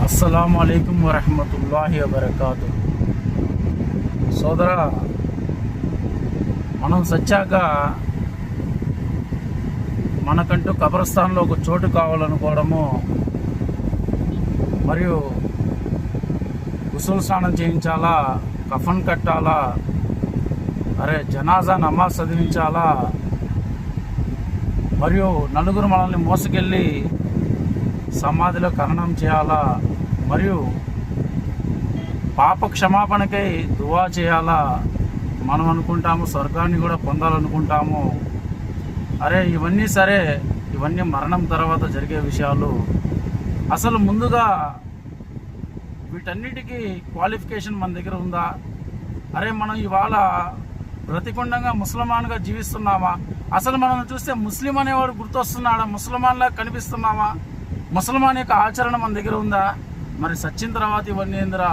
అస్సలాముఅలైకుం వరహమతుల్లాహి వబర్కాతు. సోదరా, మనం సచ్చాక మనకంటూ కబ్రస్థాన్లో ఒక చోటు కావాలనుకోవడము, మరియు గుసుల్ స్నానం చేయించాలా, కఫన్ కట్టాలా, జనాజా నమాజ్ చదివించాలా, మరియు నలుగురు మనల్ని మోసుకెళ్ళి సమాధిలో ఖననం చేయాలా, మరియు పాప క్షమాపణకై దువా చేయాలా. మనం అనుకుంటాము స్వర్గాన్ని కూడా పొందాలనుకుంటాము. ఇవన్నీ సరే, ఇవన్నీ మరణం తర్వాత జరిగే విషయాలు. అసలు ముందుగా వీటన్నిటికీ క్వాలిఫికేషన్ మన దగ్గర ఉందా? మనం ఇవాళ బ్రతికుండంగా ముసల్మాన్గా జీవిస్తున్నామా? అసలు మనం చూస్తే ముస్లిం అనేవాడు గుర్తొస్తున్నాడా? ముసల్మాన్లా కనిపిస్తున్నామా? ముసల్మాన్ యొక్క ఆచరణ మన దగ్గర ఉందా? మరి సచ్చిన తర్వాత ఇవన్నీ ఏందిరా?